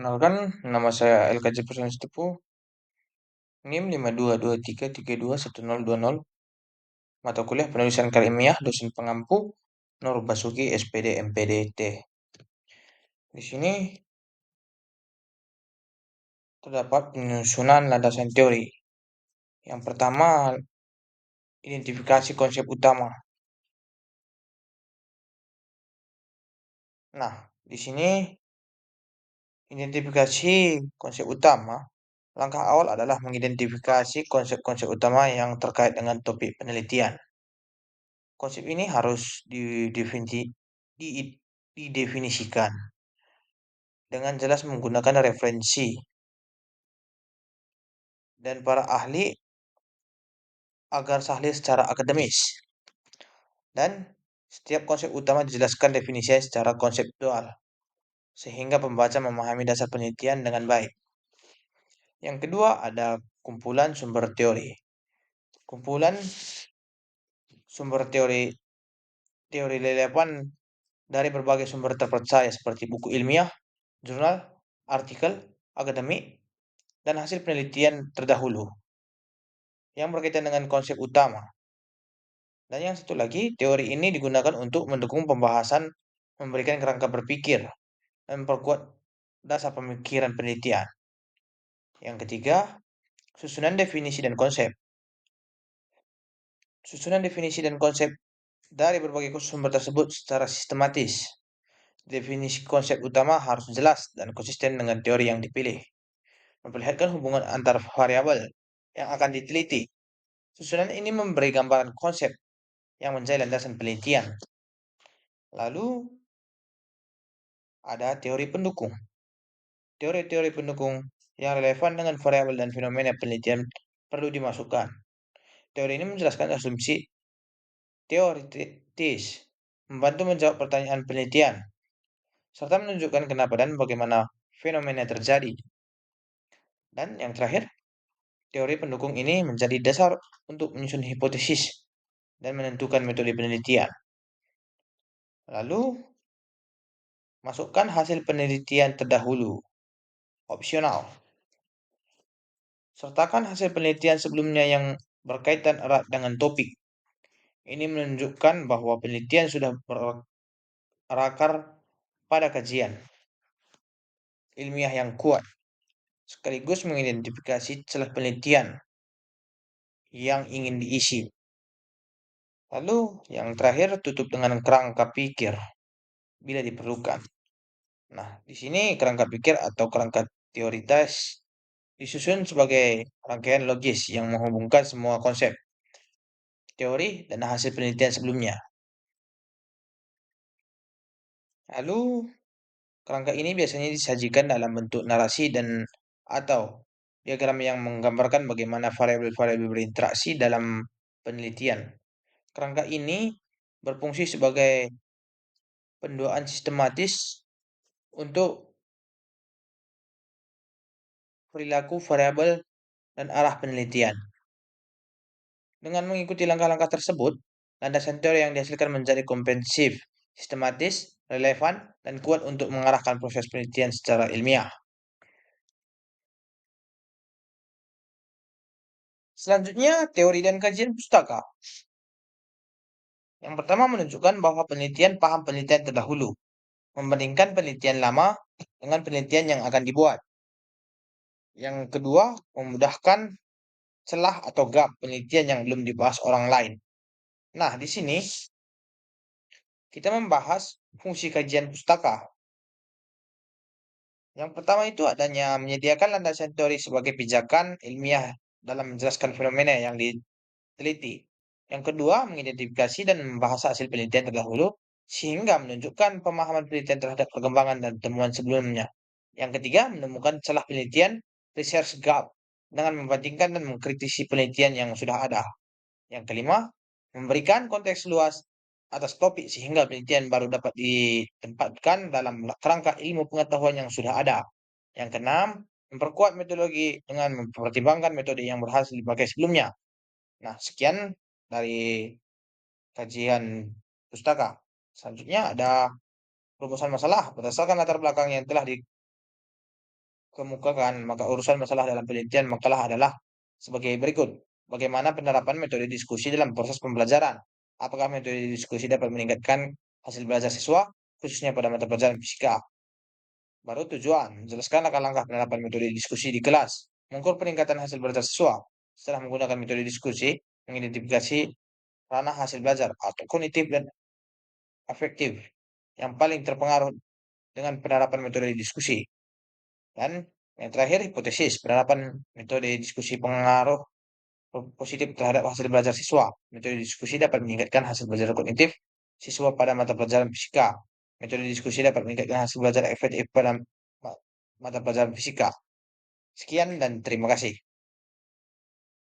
Kenalkan, nama saya LKJ Personal Tipu, NIM 5223321020, mata kuliah penulisan karya ilmiah, dosen pengampu, Nur Basuki, SPD, MPD, T. Di sini terdapat penyusunan landasan teori. Yang pertama, identifikasi konsep utama. Nah, di sini identifikasi konsep utama. Langkah awal adalah mengidentifikasi konsep-konsep utama yang terkait dengan topik penelitian. Konsep ini harus didefinisikan dengan jelas menggunakan referensi dan para ahli agar sahih secara akademis. Dan setiap konsep utama dijelaskan definisinya secara konseptual, sehingga pembaca memahami dasar penelitian dengan baik. Yang kedua ada kumpulan sumber teori. Kumpulan sumber teori relevan dari berbagai sumber terpercaya seperti buku ilmiah, jurnal, artikel, akademik, dan hasil penelitian terdahulu yang berkaitan dengan konsep utama. Dan yang satu lagi, teori ini digunakan untuk mendukung pembahasan, memberikan kerangka berpikir, dan memperkuat dasar pemikiran penelitian. Yang ketiga, susunan definisi dan konsep. Susunan definisi dan konsep dari berbagai sumber tersebut secara sistematis. Definisi konsep utama harus jelas dan konsisten dengan teori yang dipilih, memperlihatkan hubungan antar variabel yang akan diteliti. Susunan ini memberi gambaran konsep yang menjadi landasan penelitian. Lalu ada teori pendukung. Teori-teori pendukung yang relevan dengan variabel dan fenomena penelitian perlu dimasukkan. Teori ini menjelaskan asumsi teoritis, membantu menjawab pertanyaan penelitian, serta menunjukkan kenapa dan bagaimana fenomena terjadi. Dan yang terakhir, teori pendukung ini menjadi dasar untuk menyusun hipotesis dan menentukan metode penelitian. Lalu, masukkan hasil penelitian terdahulu, opsional. Sertakan hasil penelitian sebelumnya yang berkaitan erat dengan topik. Ini menunjukkan bahwa penelitian sudah berakar pada kajian ilmiah yang kuat, sekaligus mengidentifikasi celah penelitian yang ingin diisi. Lalu, yang terakhir, tutup dengan kerangka pikir bila diperlukan. Nah, di sini kerangka pikir atau kerangka teoritas disusun sebagai rangkaian logis yang menghubungkan semua konsep, teori, dan hasil penelitian sebelumnya. Lalu, kerangka ini biasanya disajikan dalam bentuk narasi dan atau diagram yang menggambarkan bagaimana variabel-variabel berinteraksi dalam penelitian. Kerangka ini berfungsi sebagai penduaan sistematis untuk perilaku variabel dan arah penelitian. Dengan mengikuti langkah-langkah tersebut, landasan teori yang dihasilkan menjadi komprehensif, sistematis, relevan, dan kuat untuk mengarahkan proses penelitian secara ilmiah. Selanjutnya, teori dan kajian pustaka. Yang pertama menunjukkan bahwa penelitian paham penelitian terdahulu, membandingkan penelitian lama dengan penelitian yang akan dibuat. Yang kedua, memudahkan celah atau gap penelitian yang belum dibahas orang lain. Nah, di sini kita membahas fungsi kajian pustaka. Yang pertama itu adanya menyediakan landasan teori sebagai pijakan ilmiah dalam menjelaskan fenomena yang diteliti. Yang kedua, mengidentifikasi dan membahas hasil penelitian terdahulu sehingga menunjukkan pemahaman penelitian terhadap perkembangan dan temuan sebelumnya. Yang ketiga, menemukan celah penelitian research gap dengan membandingkan dan mengkritisi penelitian yang sudah ada. Yang kelima, memberikan konteks luas atas topik sehingga penelitian baru dapat ditempatkan dalam kerangka ilmu pengetahuan yang sudah ada. Yang keenam, memperkuat metodologi dengan mempertimbangkan metode yang berhasil dipakai sebelumnya. Nah, sekian dari kajian pustaka. Selanjutnya ada rumusan masalah berdasarkan latar belakang yang telah kemukakan, maka urusan masalah dalam penelitian makalah adalah sebagai berikut. Bagaimana penerapan metode diskusi dalam proses pembelajaran? Apakah metode diskusi dapat meningkatkan hasil belajar siswa, khususnya pada mata pelajaran fisika? Baru tujuan, jelaskan langkah-langkah penerapan metode diskusi di kelas. Mengukur peningkatan hasil belajar siswa. Setelah menggunakan metode diskusi, mengidentifikasi ranah hasil belajar atau kognitif dan afektif yang paling terpengaruh dengan penerapan metode diskusi. Dan yang terakhir, hipotesis penerapan metode diskusi pengaruh positif terhadap hasil belajar siswa. Metode diskusi dapat meningkatkan hasil belajar kognitif siswa pada mata pelajaran fisika. Metode diskusi dapat meningkatkan hasil belajar efektif pada mata pelajaran fisika. Sekian dan terima kasih.